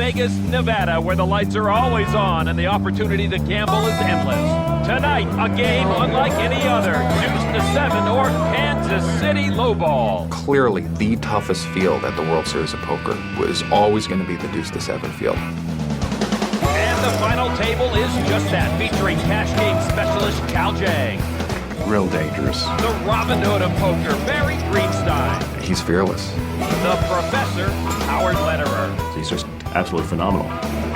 Vegas, Nevada, where the lights are always on and the opportunity to gamble is endless. Tonight, a game unlike any other. Deuce to 7 or Kansas City Lowball. Clearly, the toughest field at the World Series of Poker was always going to be the Deuce to 7 field. And the final table is just that, featuring cash game specialist Cal Jang. Real dangerous. The Robin Hood of poker, Barry Greenstein. He's fearless. The Professor, Howard Lederer. He's just absolutely phenomenal.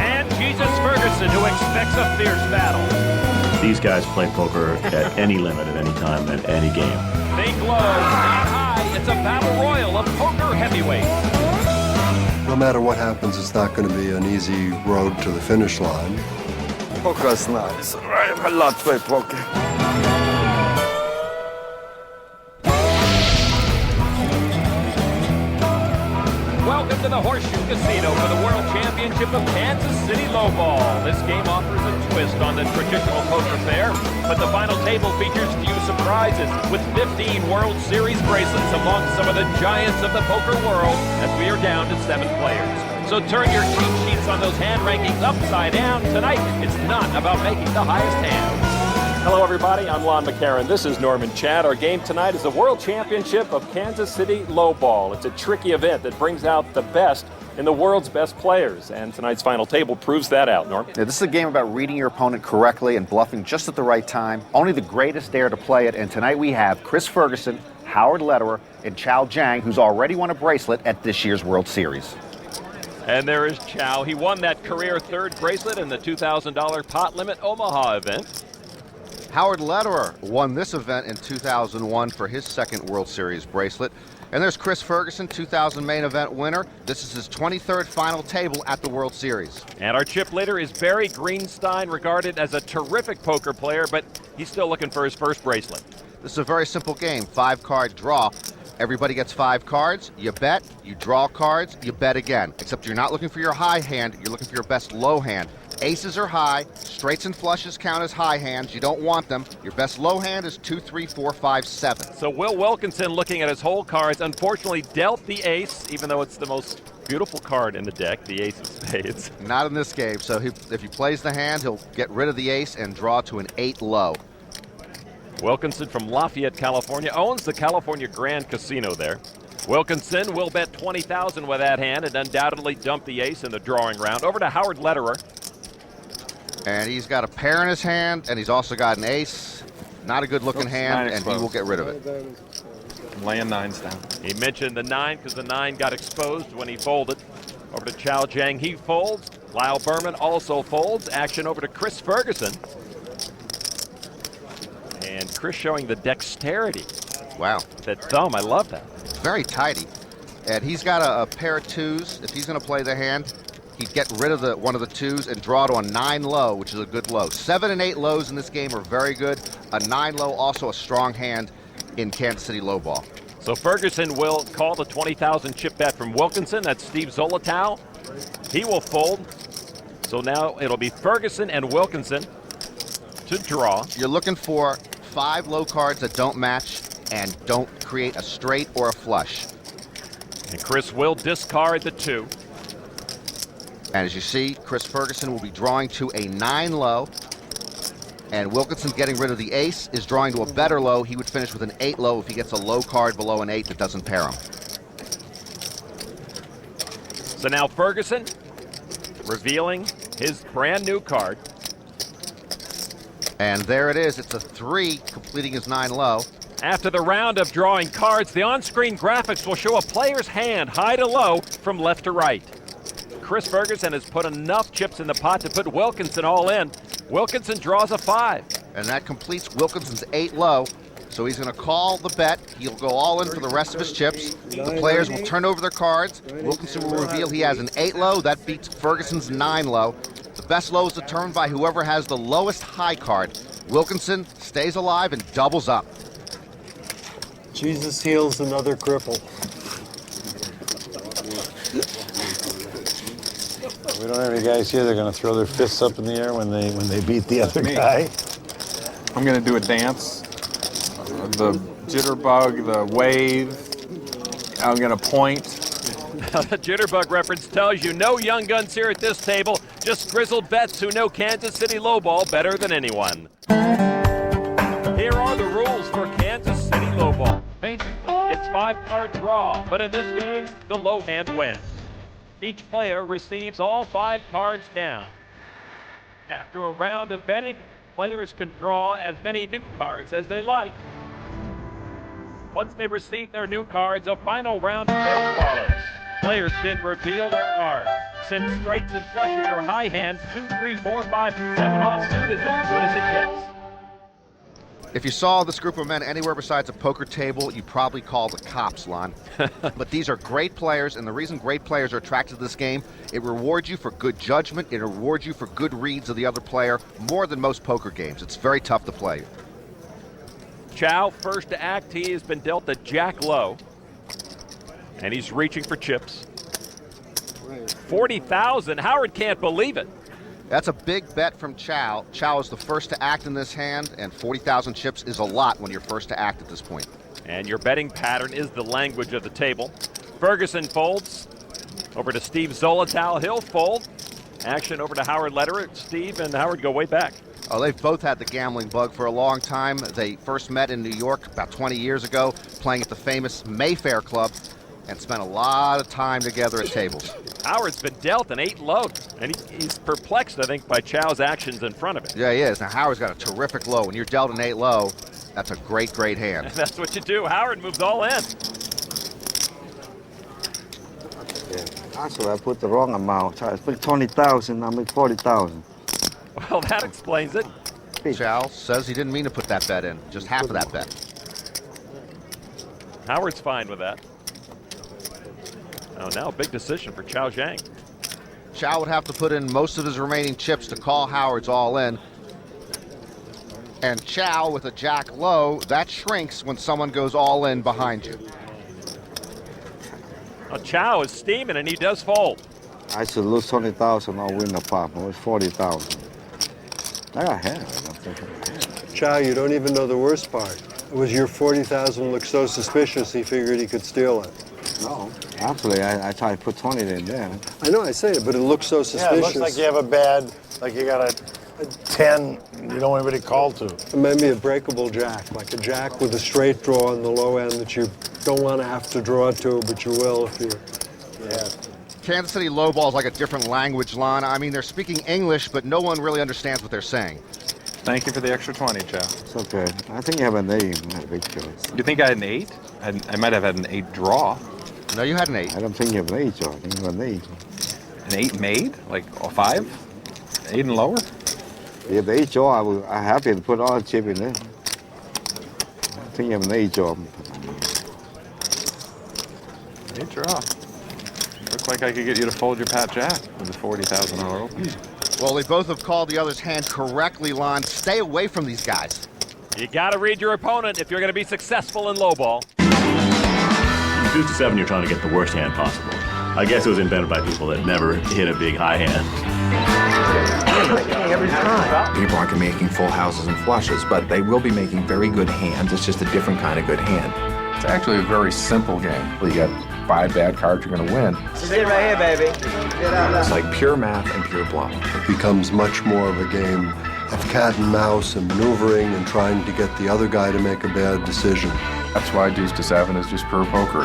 And Jesus Ferguson, who expects a fierce battle. These guys play poker at any limit, at any time, at any game. Think low, not high. It's a battle royal of poker heavyweights. No matter what happens, it's not going to be an easy road to the finish line. Poker is nice. I love to play poker. Welcome to the Horseshoe Casino for the World Championship of Kansas City Lowball. This game offers a twist on the traditional poker fare, but the final table features few surprises, with 15 World Series bracelets among some of the giants of the poker world, as we are down to 7 players. So turn your cheat sheets on those hand rankings upside down. Tonight, it's not about making the highest hand. Hello, everybody. I'm Lon McCarran. This is Norman Chad. Our game tonight is the World Championship of Kansas City Lowball. It's a tricky event that brings out the best in the world's best players, and tonight's final table proves that out, Norm. Yeah, this is a game about reading your opponent correctly and bluffing just at the right time. Only the greatest dare to play it, and tonight we have Chris Ferguson, Howard Lederer, and Chow Jang, who's already won a bracelet at this year's World Series. And there is Chow. He won that career third bracelet in the $2,000 pot limit Omaha event. Howard Lederer won this event in 2001 for his second World Series bracelet. And there's Chris Ferguson, 2000 main event winner. This is his 23rd final table at the World Series. And our chip leader is Barry Greenstein, regarded as a terrific poker player, but he's still looking for his first bracelet. This is a very simple game, 5-card draw. Everybody gets 5 cards, you bet, you draw cards, you bet again. Except you're not looking for your high hand, you're looking for your best low hand. Aces are high, straights and flushes count as high hands, you don't want them. Your best low hand is 2, 3, 4, 5, 7. So Will Wilkinson, looking at his whole cards, unfortunately dealt the ace, even though it's the most beautiful card in the deck, the ace of spades. Not in this game, so if he plays the hand, he'll get rid of the ace and draw to an 8 low. Wilkinson from Lafayette, California, owns the California Grand Casino there. Wilkinson will bet $20,000 with that hand and undoubtedly dump the ace in the drawing round. Over to Howard Lederer. And he's got a pair in his hand, and he's also got an ace. Not a good-looking hand, and he will get rid of it. Laying 9s down. He mentioned the 9 because the 9 got exposed when he folded. Over to Chow Jang, he folds. Lyle Berman also folds. Action over to Chris Ferguson. And Chris showing the dexterity. Wow. That thumb, I love that. Very tidy. And he's got a pair of 2s. If he's going to play the hand, he'd get rid of one of the 2s and draw to a 9 low, which is a good low. 7 and 8 lows in this game are very good. A 9 low, also a strong hand in Kansas City Lowball. So Ferguson will call the 20,000 chip bet from Wilkinson. That's Steve Zolotow. He will fold. So now it'll be Ferguson and Wilkinson to draw. You're looking for 5 low cards that don't match and don't create a straight or a flush. And Chris will discard the 2. And as you see, Chris Ferguson will be drawing to a 9 low. And Wilkinson getting rid of the ace is drawing to a better low. He would finish with an 8 low if he gets a low card below an 8 that doesn't pair him. So now Ferguson revealing his brand new card. And there it is. It's a 3 completing his 9 low. After the round of drawing cards, the on-screen graphics will show a player's hand high to low from left to right. Chris Ferguson has put enough chips in the pot to put Wilkinson all in. Wilkinson draws a 5. And that completes Wilkinson's 8 low. So he's going to call the bet. He'll go all in for the rest of his chips. The players will turn over their cards. Wilkinson will reveal he has an 8 low. That beats Ferguson's 9 low. The best low is determined by whoever has the lowest high card. Wilkinson stays alive and doubles up. Jesus heals another cripple. We don't have any guys here that are going to throw their fists up in the air when they beat the other guy. I'm going to do a dance. The jitterbug, the wave. I'm going to point. Now, the jitterbug reference tells you no young guns here at this table, just grizzled vets who know Kansas City Lowball better than anyone. Here are the rules for Kansas City Lowball. It's 5-card draw, but in this game, the low hand wins. Each player receives all 5 cards down. After a round of betting, players can draw as many new cards as they like. Once they receive their new cards, a final round of betting follows. Players then reveal their cards. Send straights and flushes or high hands, 2, 3, 4, 5, 7 offsuit is as good as it gets. If you saw this group of men anywhere besides a poker table, you probably call the cops, Lon. But these are great players, and the reason great players are attracted to this game, it rewards you for good judgment, it rewards you for good reads of the other player, more than most poker games. It's very tough to play. Chow, first to act, he has been dealt a jack low. And he's reaching for chips. 40,000, Howard can't believe it. That's a big bet from Chow. Chow is the first to act in this hand, and 40,000 chips is a lot when you're first to act at this point. And your betting pattern is the language of the table. Ferguson folds. Over to Steve Zolotow. He'll fold. Action over to Howard Lederer. Steve and Howard go way back. Oh, they've both had the gambling bug for a long time. They first met in New York about 20 years ago, playing at the famous Mayfair Club, and spent a lot of time together at tables. Howard's been dealt an 8 low, and he's perplexed, I think, by Chow's actions in front of him. Yeah, he is. Now, Howard's got a terrific low. When you're dealt an 8 low, that's a great, great hand. And that's what you do. Howard moves all in. Actually, I put the wrong amount. I put 20,000, I make 40,000. Well, that explains it. Chow says he didn't mean to put that bet in, just half of that bet. Howard's fine with that. Oh, now a big decision for Chow Zhang. Chow would have to put in most of his remaining chips to call Howard's all in. And Chow with a jack low, that shrinks when someone goes all in behind you. Well, Chow is steaming, and he does fold. I should lose 20,000, I'll win the pot. It was 40,000. I got ahead. Chow, you don't even know the worst part. It was your 40,000 looked so suspicious he figured he could steal it. No, actually, I tried to put 20 in there. I know, I say it, but it looks so suspicious. Yeah, it looks like you have a bad, like you got a 10 you don't want anybody called to. It may be a breakable jack, like a jack with a straight draw on the low end that you don't want to have to draw to, but you will if you... Yeah. Kansas City Lowball is like a different language, Lon. I mean, they're speaking English, but no one really understands what they're saying. Thank you for the extra 20, Chow. It's okay. I think you have a name. Big choice. You think I had an 8? I might have had an 8 draw. No, you had an 8. I don't think you have an 8, Joe. I think you have an 8. An 8 made? Like a 5? 8 and lower? If you have the 8, Joe, I'm happy to put all the chip in there. I think you have an 8, Joe. 8 draw. Looked like I could get you to fold your Pat Jack with a $40,000 open. Well, they both have called the other's hand correctly, Lon. Stay away from these guys. You got to read your opponent if you're going to be successful in lowball. Deuce to 7, you're trying to get the worst hand possible. I guess it was invented by people that never hit a big high hand. People aren't making full houses and flushes, but they will be making very good hands. It's just a different kind of good hand. It's actually a very simple game. You got 5 bad cards, you're going to win. Sit right here, baby. It's like pure math and pure bluff. It becomes much more of a game of cat and mouse and maneuvering and trying to get the other guy to make a bad decision. That's why Deuce to 7 is just pure poker.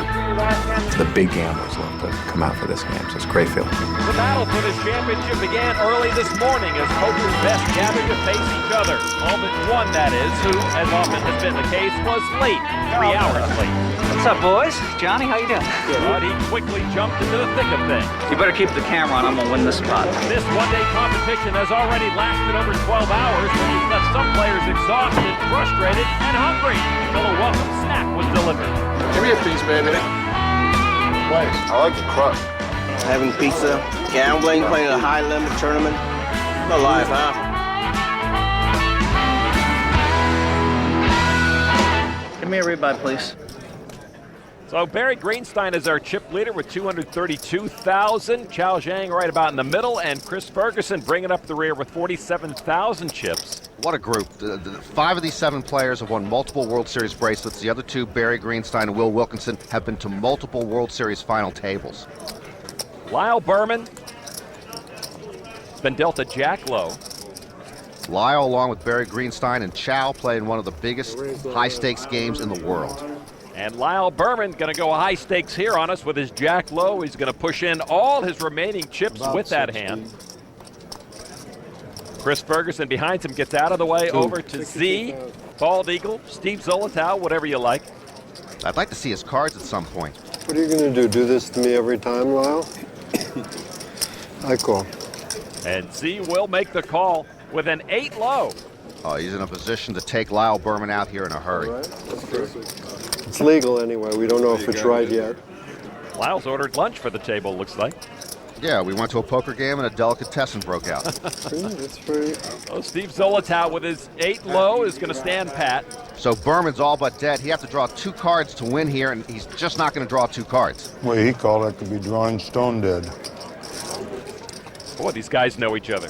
The big gamblers love to come out for this game, so it's a great feeling. The battle for this championship began early this morning as poker's best gathered to face each other. All but one, that is, who, as often has been the case, was late, 3 hours late. What's up, boys? Johnny, how you doing? But he quickly jumped into the thick of things. You better keep the camera on. I'm gonna win this spot. This one-day competition has already lasted over 12 hours, which has left some players exhausted, frustrated, and hungry until a welcome snack was delivered. Give me a piece, baby. Thanks. I like the crust. Having pizza, gambling, playing a high-limit tournament. No life, huh? Give me a ribeye, please. So Barry Greenstein is our chip leader with 232,000. Chao Zhang right about in the middle, and Chris Ferguson bringing up the rear with 47,000 chips. What a group. 5 of these 7 players have won multiple World Series bracelets. The other 2, Barry Greenstein and Will Wilkinson, have been to multiple World Series final tables. Lyle Berman been dealt a jack low. Lyle, along with Barry Greenstein and Chow, play in one of the biggest high-stakes games in the world. And Lyle Berman going to go high stakes here on us with his jack low. He's going to push in all his remaining chips with that hand. Chris Ferguson behind him gets out of the way over to Z, Bald Eagle, Steve Zolotow, whatever you like. I'd like to see his cards at some point. What are you going to do? Do this to me every time, Lyle? I call. And Z will make the call with an 8 low. Oh, he's in a position to take Lyle Berman out here in a hurry. It's legal anyway. We don't know if it's right yet. Lyle's ordered lunch for the table, looks like. Yeah, we went to a poker game and a delicatessen broke out. That's free. Oh, Steve Zolotow with his 8 low is going to stand pat. So Berman's all but dead. He has to draw 2 cards to win here, and he's just not going to draw 2 cards. The way he called it could be drawing stone dead. Boy, these guys know each other.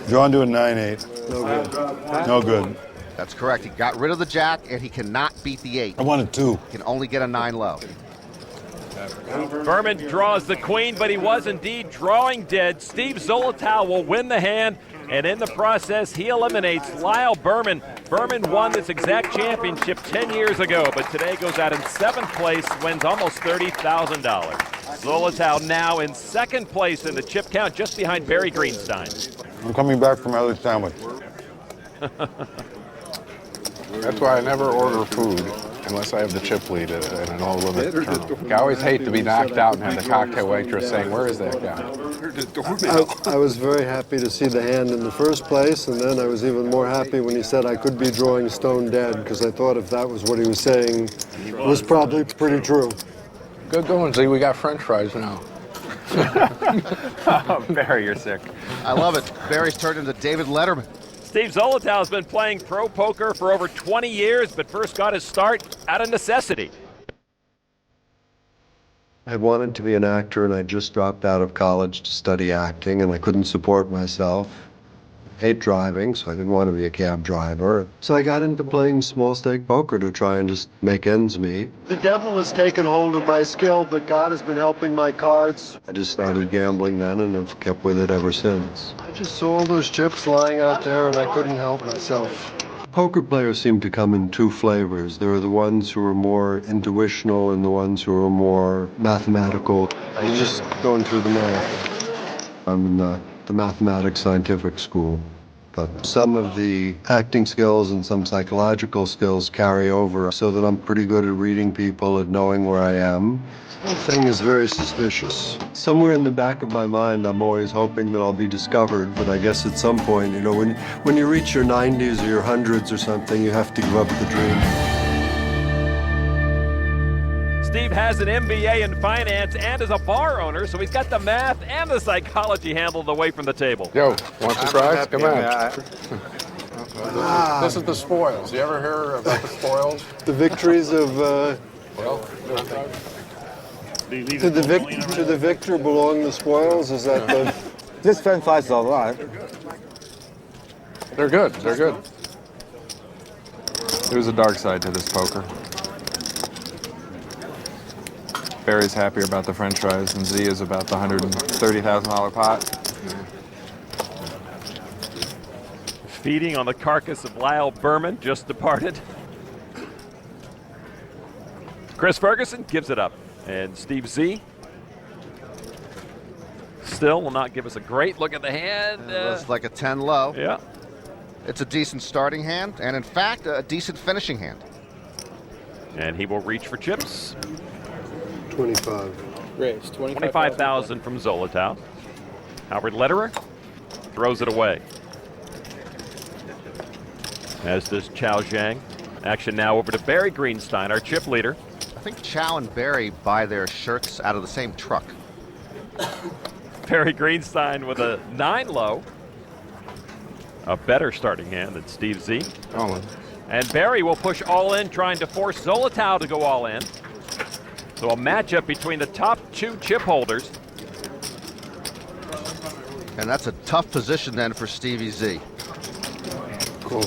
Drawn to a 9-8. No good. No good. That's correct. He got rid of the jack, and he cannot beat the 8. I wanted 2. He can only get a 9 low. Berman draws the queen, but he was indeed drawing dead. Steve Zolotow will win the hand, and in the process, he eliminates Lyle Berman. Berman won this exact championship 10 years ago, but today goes out in 7th place, wins almost $30,000. Zolotow now in 2nd place in the chip count, just behind Barry Greenstein. I'm coming back for my other sandwich. That's why I never order food unless I have the chip lead in an all-limit tournament. I always hate to be knocked out and have the cocktail waitress saying, "Where is that guy?" I was very happy to see the hand in the first place, and then I was even more happy when he said I could be drawing stone dead, because I thought if that was what he was saying, it was probably pretty true. Good going, Z. We got French fries now. Oh, Barry, you're sick. I love it. Barry's turned into David Letterman. Steve Zolotow has been playing pro poker for over 20 years, but first got his start out of necessity. I wanted to be an actor, and I just dropped out of college to study acting, and I couldn't support myself. I hate driving, so I didn't want to be a cab driver. So I got into playing small-stake poker to try and just make ends meet. The devil has taken hold of my skill, but God has been helping my cards. I just started gambling then, and have kept with it ever since. I just saw all those chips lying out there, and I couldn't help myself. Poker players seem to come in 2 flavors. There are the ones who are more intuitional and the ones who are more mathematical. I just going through the math. I'm in the mathematics scientific school. But some of the acting skills and some psychological skills carry over so that I'm pretty good at reading people and knowing where I am. The whole thing is very suspicious. Somewhere in the back of my mind, I'm always hoping that I'll be discovered, but I guess at some point, you know, when you reach your 90s or your 100s or something, you have to give up the dream. Steve has an MBA in finance and is a bar owner, so he's got the math and the psychology handled away from the table. Yo, want some fries? Come on. This is the spoils. You ever hear about the spoils? The victories of, to the victor belong the spoils? Is that the... This French fries are all right. They're good. They're good. There's a dark side to this poker. Barry's happier about the French fries, and Z is about the $130,000 pot. Feeding on the carcass of Lyle Berman, just departed. Chris Ferguson gives it up. And Steve Z still will not give us a great look at the hand. It looks like a 10 low. Yeah. It's a decent starting hand, and in fact, a decent finishing hand. And he will reach for chips. 25. Raise 25,000 from Zolotow. Howard Lederer throws it away. As does Chao Zhang. Action now over to Barry Greenstein, our chip leader. I think Chow and Barry buy their shirts out of the same truck. Barry Greenstein with a 9 low. A better starting hand than Steve Z. All in. And Barry will push all in, trying to force Zolotow to go all in. So a matchup between the top 2 chip holders. And that's a tough position then for Stevie Z. Cool.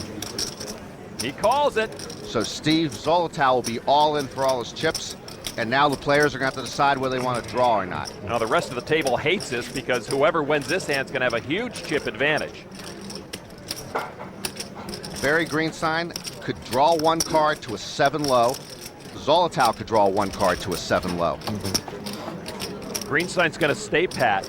He calls it. So Steve Zolotow will be all in for all his chips. And now the players are going to have to decide whether they want to draw or not. Now the rest of the table hates this because whoever wins this hand is going to have a huge chip advantage. Barry Greenstein could draw 1 card to a 7 low. Zolotow could draw 1 card to a 7 low. Greenstein's going to stay pat.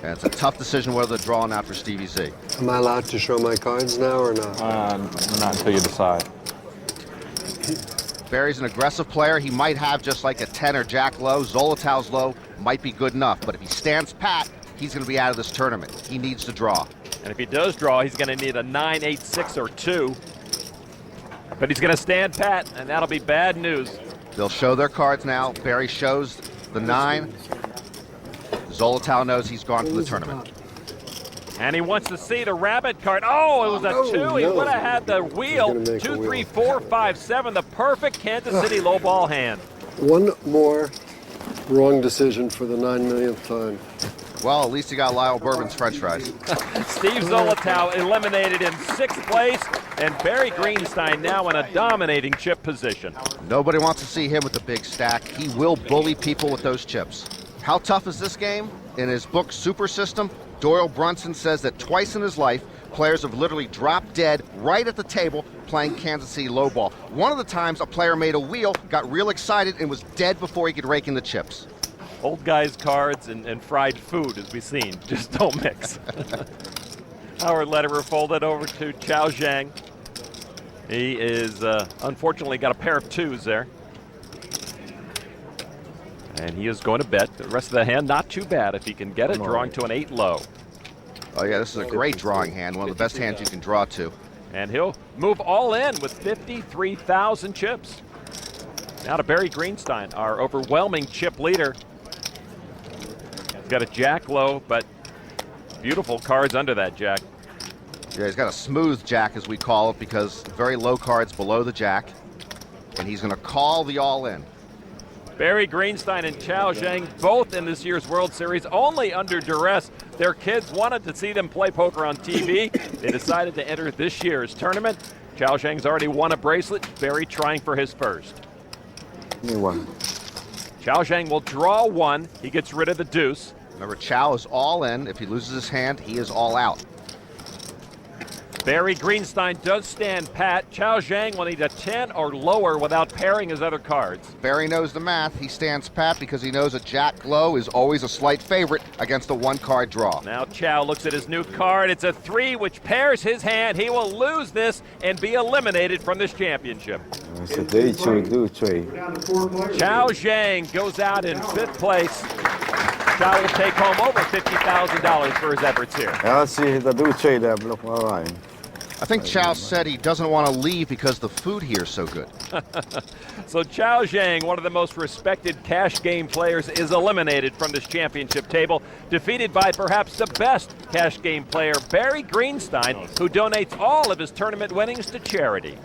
And it's a tough decision whether to draw or not for Stevie Z. Am I allowed to show my cards now or not? Not until you decide. Barry's an aggressive player. He might have just like a 10 or jack low. Zolotow's low might be good enough. But if he stands pat, he's going to be out of this tournament. He needs to draw. And if he does draw, he's going to need a 9, 8, 6, or 2. But he's going to stand pat, and that'll be bad news. They'll show their cards now. Barry shows the 9. Zolotow knows he's gone from the tournament. And he wants to see the rabbit card. Oh, it was a 2. He would have had the wheel. 2, 3, 4, 5, 7. The perfect Kansas City low ball hand. One more wrong decision for the 9 millionth time. Well, at least he got Lyle Bourbon's French fries. Steve Zolotow eliminated in 6th place, and Barry Greenstein now in a dominating chip position. Nobody wants to see him with the big stack. He will bully people with those chips. How tough is this game? In his book, Super System, Doyle Brunson says that twice in his life, players have literally dropped dead right at the table playing Kansas City lowball. One of the times a player made a wheel, got real excited, and was dead before he could rake in the chips. Old guys' cards and fried food, as we've seen, just don't mix. Howard Lederer folded over to Chao Zhang. He is, unfortunately, got a pair of 2s there. And he is going to bet. The rest of the hand, not too bad if he can get it, drawing to an 8 low. Oh, yeah, this is a great drawing hand, one of the best hands you can draw to. And he'll move all in with 53,000 chips. Now to Barry Greenstein, our overwhelming chip leader. He's got a jack low, but beautiful cards under that jack. Yeah, he's got a smooth jack, as we call it, because very low cards below the jack. And he's going to call the all-in. Barry Greenstein and Chao Zhang, both in this year's World Series, only under duress. Their kids wanted to see them play poker on TV. They decided to enter this year's tournament. Chao Zhang's already won a bracelet. Barry trying for his first. Give me 1. Chao Zhang will draw 1. He gets rid of the deuce. Remember, Chao is all in. If he loses his hand, he is all out. Barry Greenstein does stand pat. Chao Zhang will need a 10 or lower without pairing his other cards. Barry knows the math. He stands pat because he knows a jack low is always a slight favorite against a 1-card draw. Now Chao looks at his new card. It's a 3, which pairs his hand. He will lose this and be eliminated from this championship. It's a day trade, do trade. Chao Zhang goes out in 5th place. Chao will take home over $50,000 for his efforts here. I see the do trade there, look all right. I think Chao said he doesn't want to leave because the food here is so good. So Chao Zhang, one of the most respected cash game players, is eliminated from this championship table, defeated by perhaps the best cash game player, Barry Greenstein, who donates all of his tournament winnings to charity.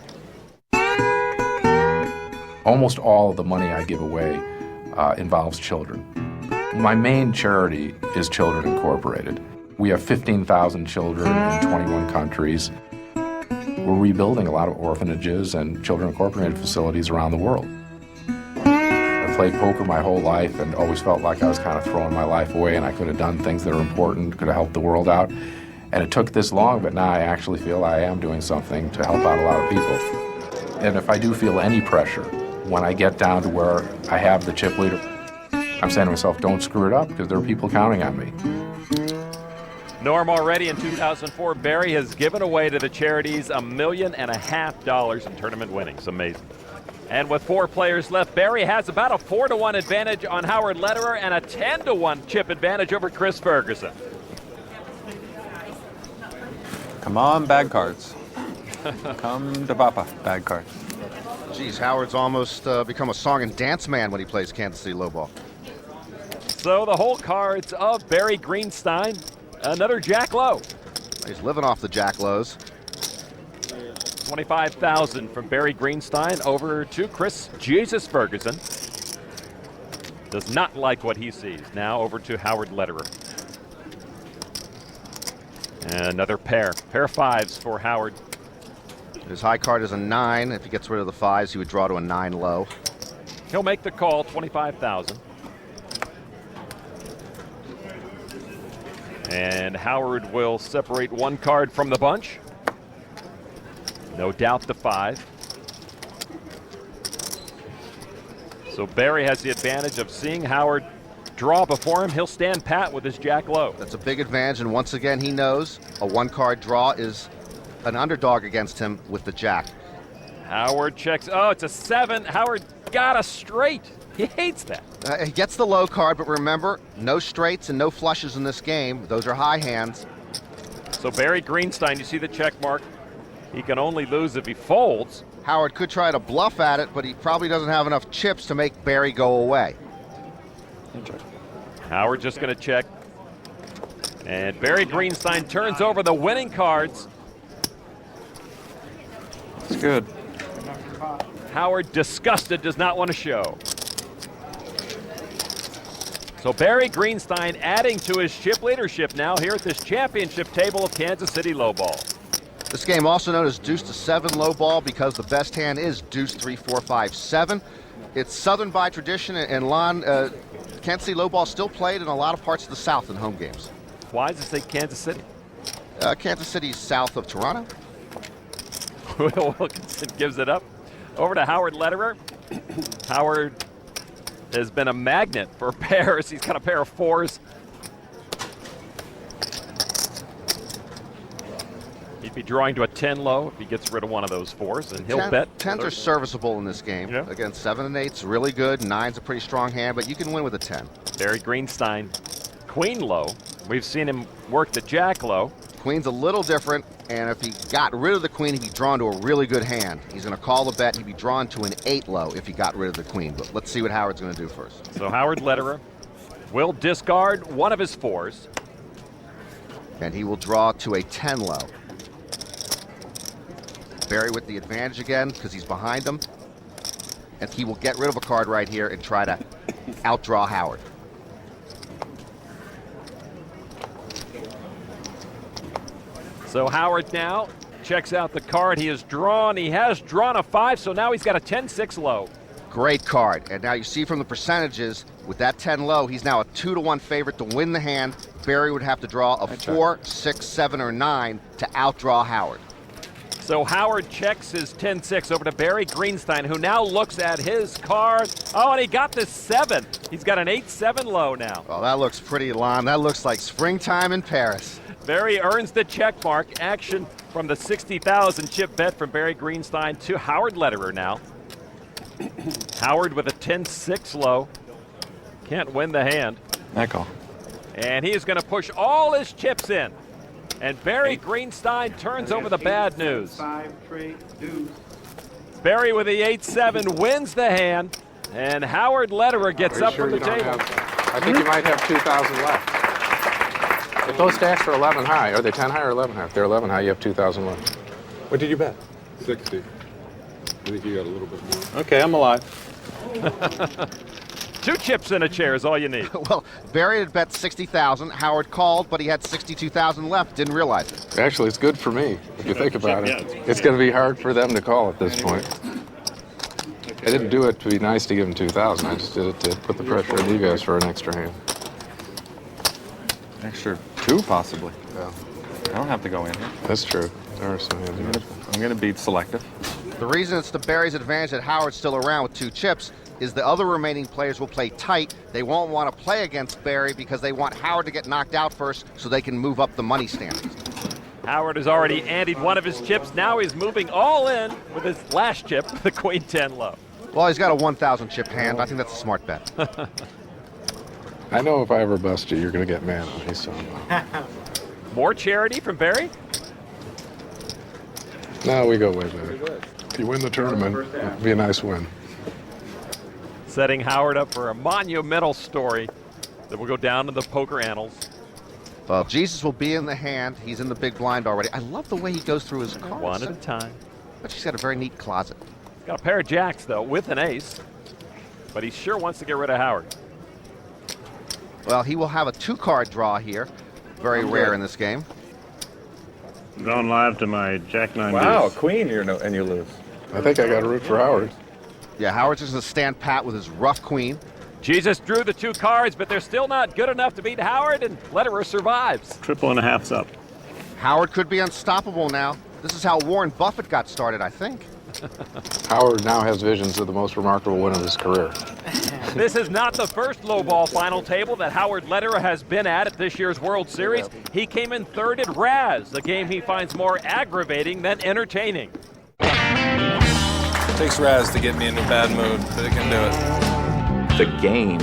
Almost all of the money I give away involves children. My main charity is Children Incorporated. We have 15,000 children in 21 countries. We're rebuilding a lot of orphanages and Children Incorporated facilities around the world. I've played poker my whole life and always felt like I was kind of throwing my life away and I could have done things that are important, could have helped the world out. And it took this long, but now I actually feel I am doing something to help out a lot of people. And if I do feel any pressure, when I get down to where I have the chip leader, I'm saying to myself, don't screw it up because there are people counting on me. Norm, already in 2004, Barry has given away to the charities $1.5 million in tournament winnings. Amazing. And with 4 players left, Barry has about a 4-to-1 advantage on Howard Lederer and a 10-to-1 chip advantage over Chris Ferguson. Come on, bad cards. Come to Papa, bad cards. Geez, Howard's almost become a song and dance man when he plays Kansas City lowball. So the whole cards of Barry Greenstein, another jack low. He's living off the jack lows. 25,000 from Barry Greenstein over to Chris Jesus Ferguson. Does not like what he sees. Now over to Howard Lederer. And another pair. Pair of fives for Howard. His high card is a 9. If he gets rid of the fives, he would draw to a 9 low. He'll make the call, 25,000. And Howard will separate one card from the bunch. No doubt the 5. So Barry has the advantage of seeing Howard draw before him. He'll stand pat with his jack low. That's a big advantage, and once again he knows a 1-card draw is an underdog against him with the jack. Howard checks. Oh, it's a 7. Howard got a straight. He hates that. He gets the low card, but remember, no straights and no flushes in this game. Those are high hands. So Barry Greenstein, you see the check mark. He can only lose if he folds. Howard could try to bluff at it, but he probably doesn't have enough chips to make Barry go away. Howard just going to check. And Barry Greenstein turns over the winning cards. It's good. Howard, disgusted, does not want to show. So Barry Greenstein adding to his chip leadership now here at this championship table of Kansas City Lowball. This game also known as deuce to 7 lowball because the best hand is deuce 3, 4, 5, 7. It's Southern by tradition, and Lon, Kansas City Lowball still played in a lot of parts of the South in home games. Why does it say Kansas City? Kansas City's south of Toronto. Will Wilkinson gives it up. Over to Howard Lederer. Howard has been a magnet for pairs. He's got a pair of 4s. He'd be drawing to a 10 low if he gets rid of one of those 4s, and he'll bet. 10s are serviceable in this game. Yeah. Again, 7 and 8's really good. 9's a pretty strong hand, but you can win with a 10. Barry Greenstein, queen low. We've seen him work the jack low. Queen's a little different, and if he got rid of the queen, he'd be drawn to a really good hand. He's going to call the bet. He'd be drawn to an 8 low if he got rid of the queen. But let's see what Howard's going to do first. So Howard Lederer will discard one of his 4s. And he will draw to a 10 low. Barry with the advantage again because he's behind him. And he will get rid of a card right here and try to outdraw Howard. So Howard now checks out the card he has drawn. He has drawn a 5, so now he's got a 10-6 low. Great card. And now you see from the percentages, with that 10 low, he's now a 2-to-1 favorite to win the hand. Barry would have to draw a 4, 6, 7, or 9 to outdraw Howard. So Howard checks his 10-6 over to Barry Greenstein, who now looks at his card. Oh, and he got this 7. He's got an 8-7 low now. Well, that looks pretty, Lon. That looks like springtime in Paris. Barry earns the check mark. Action from the 60,000 chip bet from Barry Greenstein to Howard Lederer now. Howard with a 10-6 low. Can't win the hand. Echo. And he is going to push all his chips in. And Barry Greenstein turns over the bad news. Barry with the 8-7 wins the hand. And Howard Lederer gets up from the table. I think you might have 2,000 left. If those stacks are 11 high, are they 10 high or 11 high? If they're 11 high, you have 2,000 left. What did you bet? 60. I think you got a little bit more. Okay, I'm alive. 2 chips in a chair is all you need. Well, Barry had bet 60,000. Howard called, but he had 62,000 left. Didn't realize it. Actually, it's good for me, if you think about it. It's going to be hard for them to call at this point. I didn't do it to be nice to give them 2,000. I just did it to put the pressure on you guys for an extra hand. Extra 2, possibly. Yeah. I don't have to go in here. That's true. There are some hands. I'm going to be selective. The reason it's to Barry's advantage that Howard's still around with 2 chips is the other remaining players will play tight. They won't want to play against Barry because they want Howard to get knocked out first so they can move up the money standings. Howard has already anteed one of his chips. Now he's moving all in with his last chip, the Queen 10 low. Well, he's got a 1,000 chip hand. I think that's a smart bet. I know if I ever bust you, you're going to get mad at me. So. More charity from Barry? No, we go way better. If you win the tournament, it'd be a nice win. Setting Howard up for a monumental story that will go down to the poker annals. Well, Jesus will be in the hand. He's in the big blind already. I love the way he goes through his cards. One at a time. But she's got a very neat closet. Got a pair of jacks, though, with an ace. But he sure wants to get rid of Howard. Well, he will have a 2-card draw here. Very rare in this game. Going live to my Jack-9 Wow, deuce. queen, and you lose. I think I got to root for Howard. Yeah, Howard's just going to stand pat with his rough queen. Jesus drew the 2 cards, but they're still not good enough to beat Howard, and Lederer survives. Triple and a half's up. Howard could be unstoppable now. This is how Warren Buffett got started, I think. Howard now has visions of the most remarkable win of his career. This is not the first lowball final table that Howard Lederer has been at this year's World Series. He came in 3rd at Raz, a game he finds more aggravating than entertaining. It takes Raz to get me into a bad mood, but it can do it. The game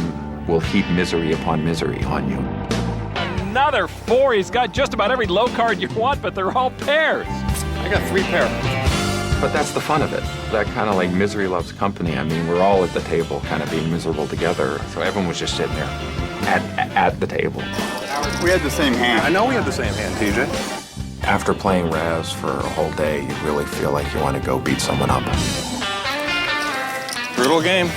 will heap misery upon misery on you. Another 4. He's got just about every low card you want, but they're all pairs. I got 3 pairs. But that's the fun of it. That kind of like misery loves company. I mean, we're all at the table kind of being miserable together. So everyone was just sitting there at the table. We had the same hand. I know we had the same hand, TJ. After playing Raz for a whole day, you really feel like you want to go beat someone up. Brutal game.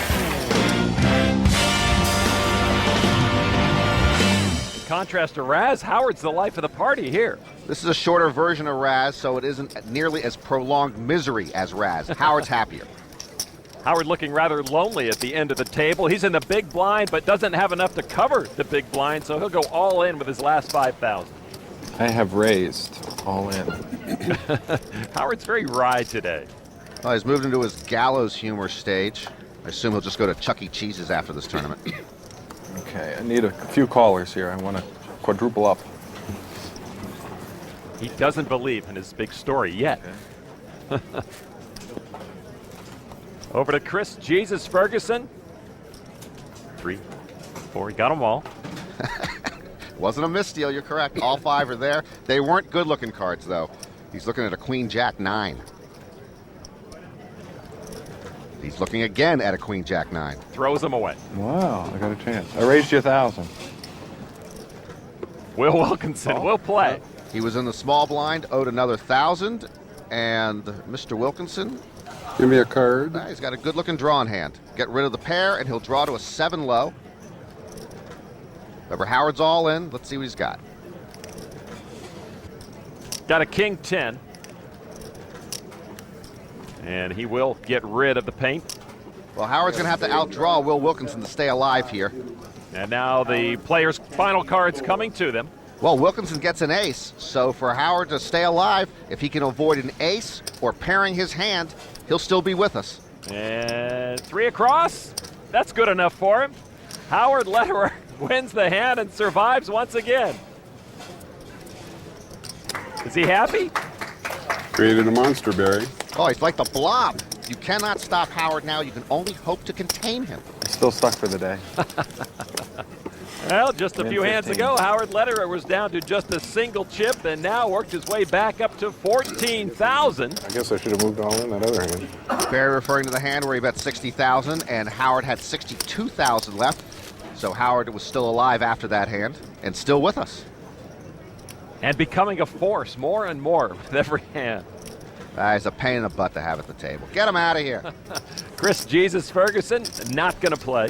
In contrast to Raz, Howard's the life of the party here. This is a shorter version of Raz, so it isn't nearly as prolonged misery as Raz. Howard's happier. Howard looking rather lonely at the end of the table. He's in the big blind, but doesn't have enough to cover the big blind, so he'll go all in with his last 5,000. I have raised all in. Howard's very wry today. Well, he's moved into his gallows humor stage. I assume he'll just go to Chuck E. Cheese's after this tournament. Okay, I need a few callers here. I want to quadruple up. He doesn't believe in his big story yet. Okay. Over to Chris Jesus Ferguson. 3, 4, he got them all. Wasn't a misdeal, you're correct. All 5 are there. They weren't good-looking cards, though. He's looking at a Queen Jack 9. He's looking again at a Queen Jack 9. Throws them away. Wow, I got a chance. I raised you 1,000. Will Wilkinson will play. He was in the small blind, owed another 1,000, and Mr. Wilkinson. Give me a card. He's got a good-looking draw in hand. Get rid of the pair, and he'll draw to a 7 low. Remember, Howard's all in. Let's see what he's got. Got a King 10. And he will get rid of the paint. Well, Howard's going to have to outdraw Will Wilkinson to stay alive here. And now the players' final cards coming to them. Well, Wilkinson gets an ace, so for Howard to stay alive, if he can avoid an ace or pairing his hand, he'll still be with us. And 3 across. That's good enough for him. Howard Lederer wins the hand and survives once again. Is he happy? Created a monster, Barry. Oh, he's like the Blob. You cannot stop Howard now. You can only hope to contain him. Still stuck for the day. Well, just a few hands ago, Howard Lederer was down to just a single chip and now worked his way back up to 14,000. I guess I should have moved all in that other hand. Barry referring to the hand where he bet 60,000 and Howard had 62,000 left. So Howard was still alive after that hand and still with us. And becoming a force more and more with every hand. He's a pain in the butt to have at the table. Get him out of here. Chris Jesus Ferguson not going to play.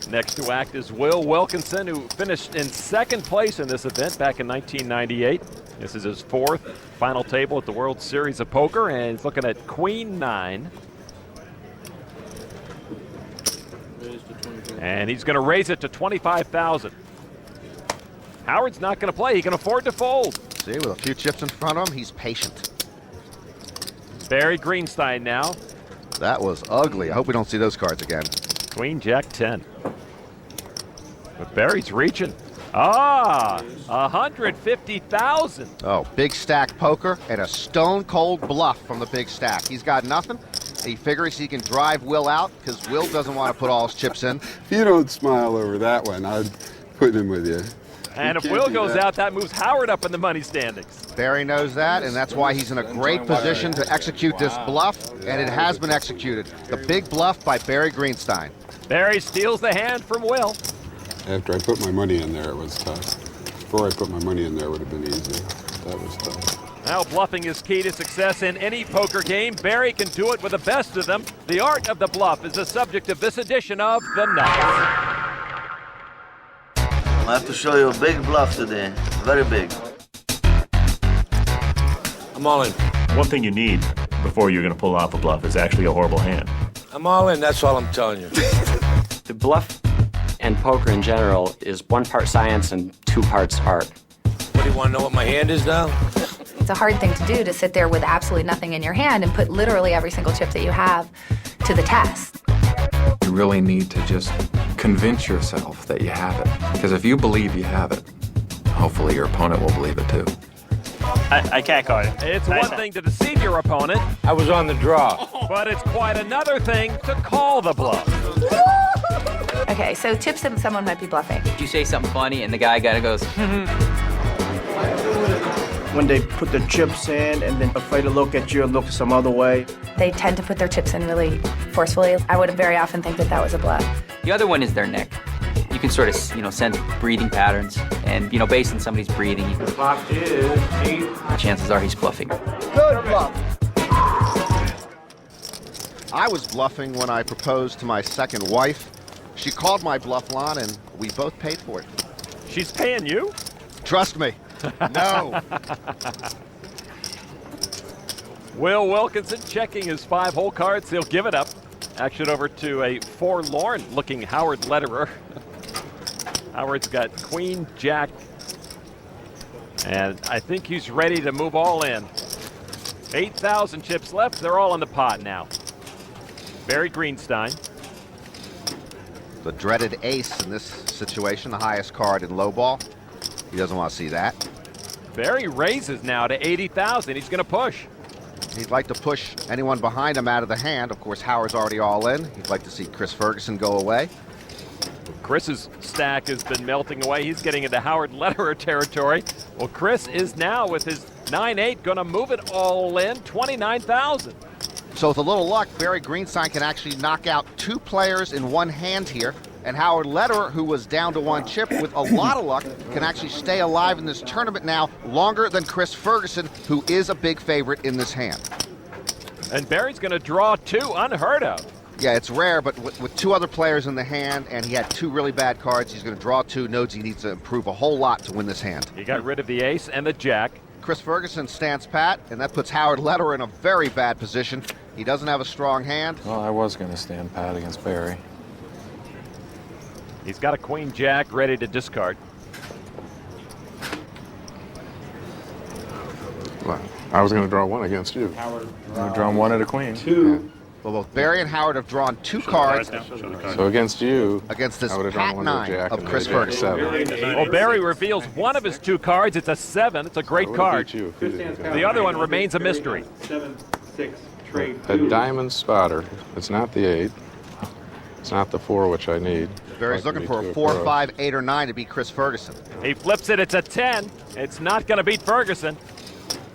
Next to act is Will Wilkinson, who finished in 2nd place in this event back in 1998. This is his 4th final table at the World Series of Poker, and he's looking at Queen 9. And he's going to raise it to 25,000. Howard's not going to play. He can afford to fold. See, with a few chips in front of him, he's patient. Barry Greenstein now. That was ugly. I hope we don't see those cards again. Queen Jack 10. But Barry's reaching. 150,000. Oh, big stack poker and a stone cold bluff from the big stack. He's got nothing. He figures he can drive Will out because Will doesn't want to put all his chips in. If you don't smile over that one, I'd put him with you. And if Will goes out, that moves Howard up in the money standings. Barry knows that, and that's why he's in a great position to execute this bluff, and it has been executed. The big bluff by Barry Greenstein. Barry steals the hand from Will. After I put my money in there, it was tough. Before I put my money in there, it would have been easy. That was tough. Now bluffing is key to success in any poker game. Barry can do it with the best of them. The art of the bluff is the subject of this edition of The Nuts. I have to show you a big bluff today. Very big. I'm all in. One thing you need before you're going to pull off a bluff is actually a horrible hand. I'm all in, that's all I'm telling you. The bluff and poker in general is 1 part science and 2 parts art. What, do you want to know what my hand is now? It's a hard thing to do, to sit there with absolutely nothing in your hand and put literally every single chip that you have to the test. You really need to just convince yourself that you have it. Because if you believe you have it, hopefully your opponent will believe it too. I can't call it. It's one thing to deceive your opponent, I was on the draw. but it's quite another thing to call the bluff. Okay, so tips that someone might be bluffing. You say something funny and the guy kind of goes, When they put the chips in and then afraid to look at you and look some other way. They tend to put their chips in really forcefully. I would very often think that that was a bluff. The other one is their neck. You can sort of, sense breathing patterns. And, based on somebody's breathing, The clock is 8. chances are he's bluffing. Good bluff. I was bluffing when I proposed to my second wife. She called my bluff, Lon, and we both paid for it. She's paying you? Trust me. No. Will Wilkinson checking his 5-hole cards. He'll give it up. Action over to a forlorn-looking Howard Lederer. Howard's got Queen, Jack, and I think he's ready to move all in. 8,000 chips left. They're all in the pot now. Barry Greenstein. The dreaded ace in this situation, the highest card in Lowball. He doesn't want to see that. Barry raises now to 80,000. He's going to push. He'd like to push anyone behind him out of the hand. Of course, Howard's already all in. He'd like to see Chris Ferguson go away. Chris's stack has been melting away. He's getting into Howard Lederer territory. Well, Chris is now with his 9-8 going to move it all in, 29,000. So with a little luck, Barry Greenstein can actually knock out 2 players in one hand here. And Howard Lederer, who was down to 1 chip, with a lot of luck, can actually stay alive in this tournament now longer than Chris Ferguson, who is a big favorite in this hand. And Barry's going to draw 2, unheard of. Yeah, it's rare, but with 2 other players in the hand, and he had 2 really bad cards, he's going to draw 2, knows he needs to improve a whole lot to win this hand. He got rid of the ace and the jack. Chris Ferguson stands pat, and that puts Howard Lederer in a very bad position. He doesn't have a strong hand. Well, I was going to stand pat against Barry. He's got a Queen Jack ready to discard. Well, I was going to draw 1 against you. You've drawn 1 at a queen. 2. Well, both Barry and Howard have drawn 2 cards So against you, against this I would have drawn pat 1 to a 9 jack of and Chris then a jack Ferguson. 7. Well, Barry reveals one of his 2 cards. It's a 7. It's a great I would have card. beat you if you didn't. The other one remains a mystery. A diamond spotter. It's not the 8. It's not the 4, which I need. Barry's looking for a 4, 5, 8, or 9 to beat Chris Ferguson. He flips it. It's a 10. It's not going to beat Ferguson.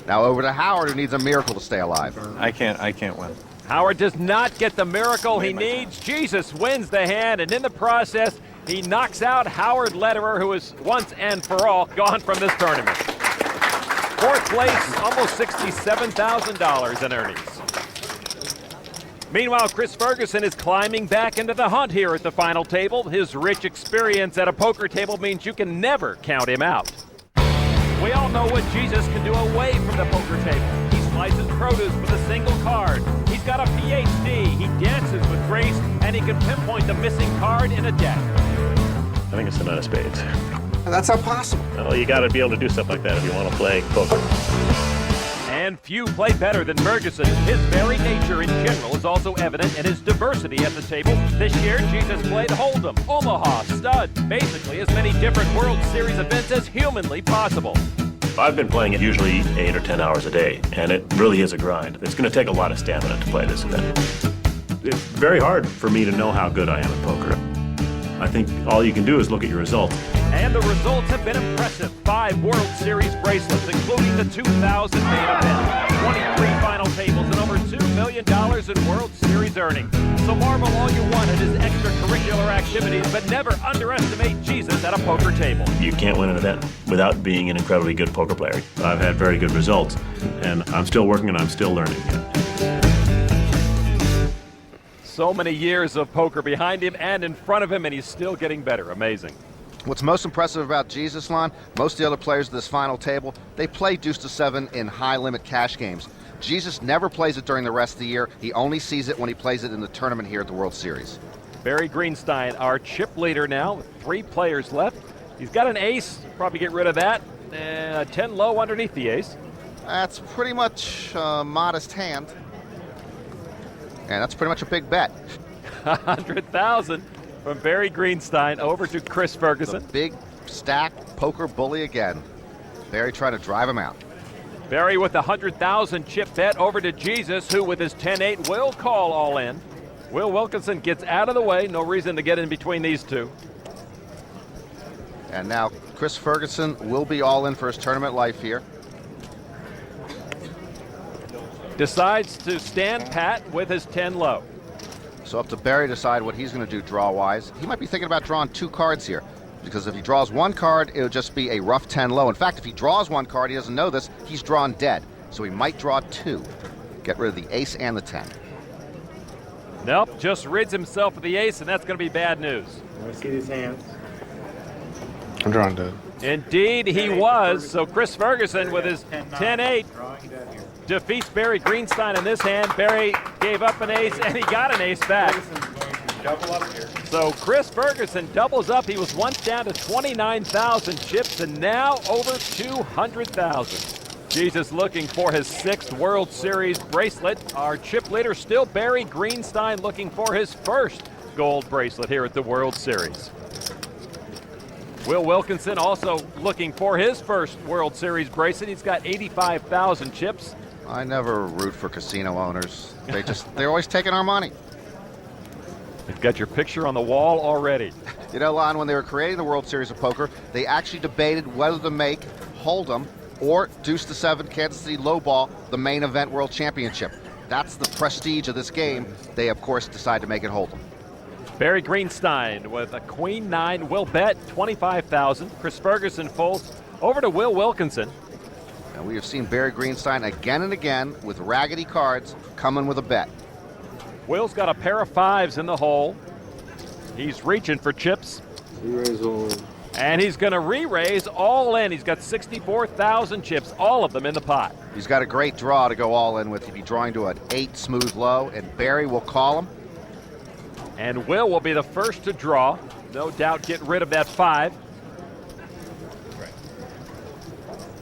Now over to Howard, who needs a miracle to stay alive. I can't win. Howard does not get the miracle he needs. Jesus wins the hand, and in the process, he knocks out Howard Lederer, who is once and for all gone from this tournament. 4th place, almost $67,000 in earnings. Meanwhile, Chris Ferguson is climbing back into the hunt here at the final table. His rich experience at a poker table means you can never count him out. We all know what Jesus can do away from the poker table. He slices produce with a single card. He's got a PhD. He dances with grace, and he can pinpoint the missing card in a deck. I think it's the 9 of spades. That's not possible. Well, you got to be able to do stuff like that if you want to play poker. And few play better than Ferguson. His very nature in general is also evident in his diversity at the table. This year, Jesus played Hold'em, Omaha, Stud, basically as many different World Series events as humanly possible. I've been playing it usually 8 or 10 hours a day, and it really is a grind. It's going to take a lot of stamina to play this event. It's very hard for me to know how good I am at poker. I think all you can do is look at your results. And the results have been impressive. 5 World Series bracelets, including the 2000 main event, 23 final tables, and over $2 million in World Series earnings. So marvel all you want at his extracurricular activities, but never underestimate Jesus at a poker table. You can't win an event without being an incredibly good poker player. I've had very good results, and I'm still working and I'm still learning. So many years of poker behind him and in front of him, and he's still getting better. Amazing. What's most impressive about Jesus, Lon, most of the other players at this final table, they play deuce to 7 in high-limit cash games. Jesus never plays it during the rest of the year. He only sees it when he plays it in the tournament here at the World Series. Barry Greenstein, our chip leader now, with 3 players left. He's got an ace, probably get rid of that. 10 low underneath the ace. That's pretty much a modest hand. And that's pretty much a big bet. 100,000 from Barry Greenstein over to Chris Ferguson. The big stack poker bully again. Barry trying to drive him out. Barry with the 100,000 chip bet over to Jesus, who with his 10-8 will call all in. Will Wilkinson gets out of the way. No reason to get in between these two. And now Chris Ferguson will be all in for his tournament life here. Decides to stand pat with his 10 low. So up to Barry to decide what he's going to do draw-wise. He might be thinking about drawing 2 cards here, because if he draws 1 card, it'll just be a rough 10 low. In fact, if he draws 1 card, he doesn't know this, he's drawn dead. So he might draw 2. Get rid of the ace and the 10. Nope, just rids himself of the ace, and that's going to be bad news. Let's see his hands. I'm drawing dead. Indeed, he was. So Chris Ferguson with his 10-8 defeats Barry Greenstein in this hand. Barry gave up an ace, and he got an ace back. So Chris Ferguson doubles up. He was once down to 29,000 chips, and now over 200,000. Jesus looking for his 6th World Series bracelet. Our chip leader still Barry Greenstein looking for his 1st gold bracelet here at the World Series. Will Wilkinson also looking for his 1st World Series bracelet. He's got 85,000 chips. I never root for casino owners. They're always taking our money. You've got your picture on the wall already. You know, Lon, when they were creating the World Series of Poker, they actually debated whether to make Hold'em or deuce to 7 Kansas City Lowball the main event World Championship. That's the prestige of this game. They, of course, decide to make it Hold'em. Barry Greenstein with a queen 9 will bet 25,000. Chris Ferguson folds over to Will Wilkinson. And we have seen Barry Greenstein again and again with raggedy cards coming with a bet. Will's got a pair of 5s in the hole. He's reaching for chips. And he's going to re-raise all in. He's got 64,000 chips, all of them in the pot. He's got a great draw to go all in with. He'd be drawing to an 8 smooth low, and Barry will call him. And Will be the first to draw. No doubt get rid of that 5.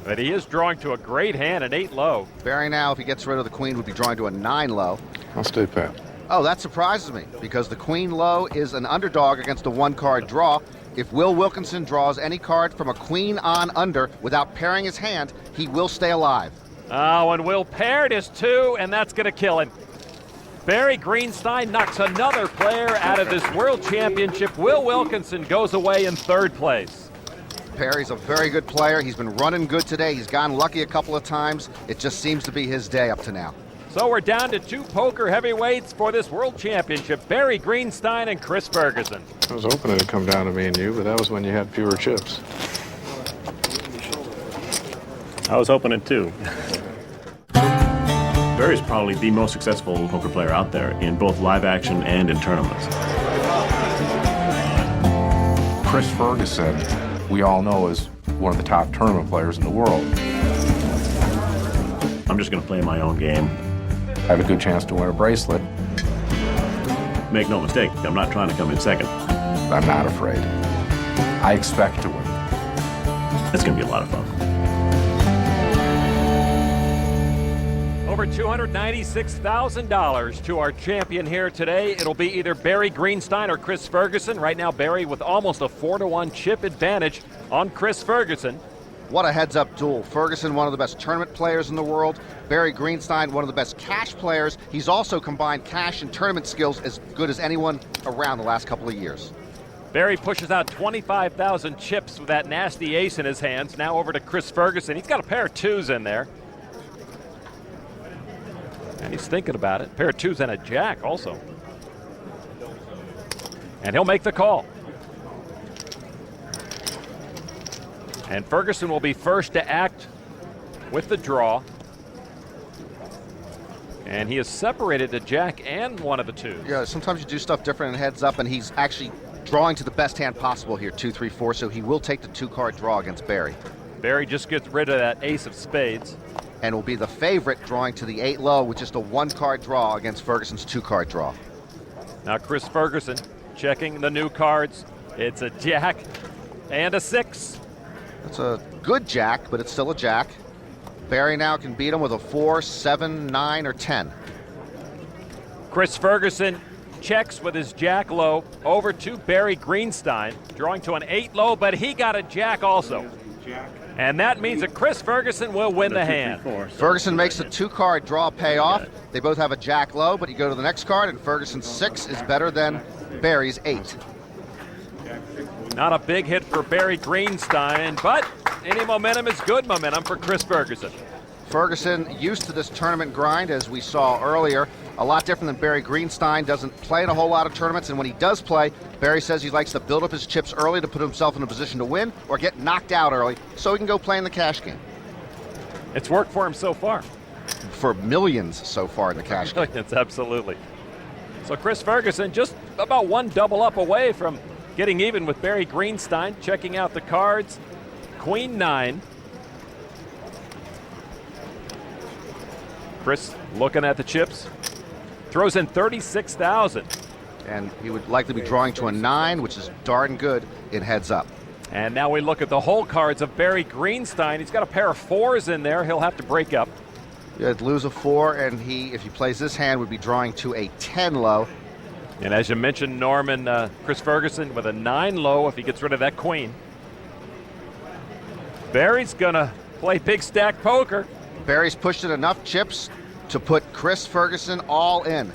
But he is drawing to a great hand, an 8 low. Barry now, if he gets rid of the queen, would be drawing to a 9 low. I'll stay pat. Oh, that surprises me, because the queen low is an underdog against a 1-card draw. If Will Wilkinson draws any card from a queen on under without pairing his hand, he will stay alive. Oh, and Will paired his 2, and that's going to kill him. Barry Greenstein knocks another player out of this World Championship. Will Wilkinson goes away in 3rd place. Barry's a very good player. He's been running good today. He's gotten lucky a couple of times. It just seems to be his day up to now. So we're down to 2 poker heavyweights for this World Championship, Barry Greenstein and Chris Ferguson. I was hoping it'd come down to me and you, but that was when you had fewer chips. I was hoping it too. Barry's probably the most successful poker player out there in both live action and in tournaments. Chris Ferguson, we all know, is one of the top tournament players in the world. I'm just going to play my own game. I have a good chance to win a bracelet. Make no mistake, I'm not trying to come in second. I'm not afraid. I expect to win. It's going to be a lot of fun. Over $296,000 to our champion here today. It'll be either Barry Greenstein or Chris Ferguson. Right now, Barry with almost a 4-to-1 chip advantage on Chris Ferguson. What a heads-up duel. Ferguson, one of the best tournament players in the world. Barry Greenstein, one of the best cash players. He's also combined cash and tournament skills as good as anyone around the last couple of years. Barry pushes out 25,000 chips with that nasty ace in his hands. Now over to Chris Ferguson. He's got a pair of 2s in there. And he's thinking about it. Pair of 2s and a jack also. And he'll make the call. And Ferguson will be first to act with the draw. And he has separated the jack and one of the 2s. Yeah, sometimes you do stuff different in heads up, and he's actually drawing to the best hand possible here, 2, 3, 4, so he will take the 2-card draw against Barry. Barry just gets rid of that ace of spades. And will be the favorite, drawing to the 8 low with just a 1-card draw against Ferguson's 2-card draw. Now Chris Ferguson checking the new cards. It's a jack and a 6. It's a good jack, but it's still a jack. Barry now can beat him with a 4, 7, 9, or 10. Chris Ferguson checks with his jack low over to Barry Greenstein, drawing to an 8 low, but he got a jack also. And that means that Chris Ferguson will win the hand. Ferguson makes the 2-card draw pay off. They both have a jack low, but you go to the next card, and Ferguson's 6 is better than Barry's 8. Not a big hit for Barry Greenstein, but any momentum is good momentum for Chris Ferguson. Ferguson used to this tournament grind, as we saw earlier. A lot different than Barry Greenstein. Doesn't play in a whole lot of tournaments, and when he does play, Barry says he likes to build up his chips early to put himself in a position to win or get knocked out early so he can go play in the cash game. It's worked for him so far. For millions so far in the cash game. It's absolutely. So Chris Ferguson just about 1 double up away from getting even with Barry Greenstein. Checking out the cards. Queen 9. Chris looking at the chips. Throws in 36,000. And he would likely be drawing to a 9, which is darn good in heads up. And now we look at the whole cards of Barry Greenstein. He's got a pair of 4s in there. He'll have to break up. He'd lose a 4, and if he plays this hand, would be drawing to a 10 low. And as you mentioned, Norman, Chris Ferguson with a 9 low if he gets rid of that queen. Barry's gonna play big stack poker. Barry's pushed in enough chips to put Chris Ferguson all in.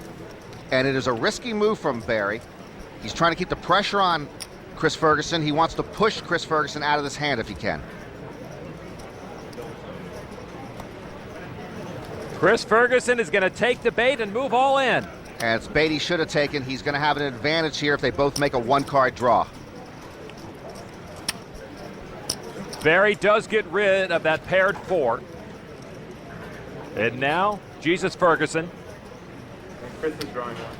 And it is a risky move from Barry. He's trying to keep the pressure on Chris Ferguson. He wants to push Chris Ferguson out of this hand if he can. Chris Ferguson is going to take the bait and move all in. And it's bait he should have taken. He's going to have an advantage here if they both make a 1-card draw. Barry does get rid of that paired 4. And now, Jesus Ferguson.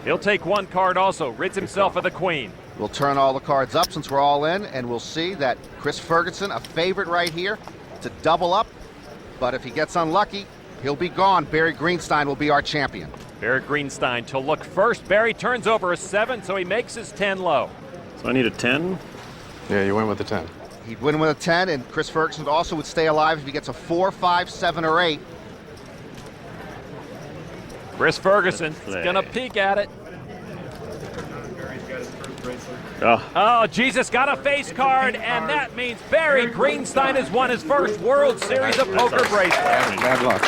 He'll take 1 card also, rids himself of the queen. We'll turn all the cards up since we're all in, and we'll see that Chris Ferguson, a favorite right here, to double up. But if he gets unlucky, he'll be gone. Barry Greenstein will be our champion. Barry Greenstein to look first. Barry turns over a 7, so he makes his 10 low. So I need a 10? Yeah, you win with the 10. He'd win with a 10, and Chris Ferguson also would stay alive if he gets a 4, 5, 7, or 8. Chris Ferguson is going to peek at it. Oh, Jesus got a face card, and that means Barry Greenstein has won his first World Series of Poker bracelet. Bad luck.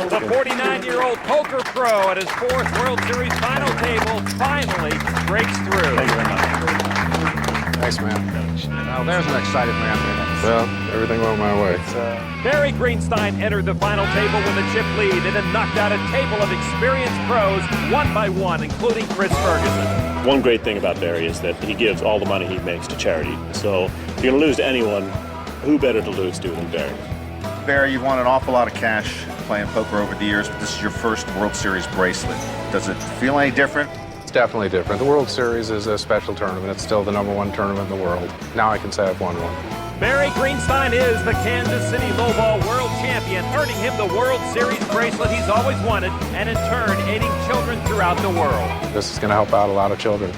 The 49-year-old poker pro at his 4th World Series final table finally breaks through. Thank you very much. Nice, man. Now there's an excited man. Well, everything went my way. Barry Greenstein entered the final table with a chip lead and then knocked out a table of experienced pros one by one, including Chris Ferguson. One great thing about Barry is that he gives all the money he makes to charity. So if you're going to lose to anyone, who better to lose to than Barry? Barry, you've won an awful lot of cash playing poker over the years, but this is your first World Series bracelet. Does it feel any different? It's definitely different. The World Series is a special tournament. It's still the #1 tournament in the world. Now I can say I've won one. Barry Greenstein is the Kansas City Lowball World Champion, earning him the World Series bracelet he's always wanted, and in turn aiding children throughout the world. This is going to help out a lot of children.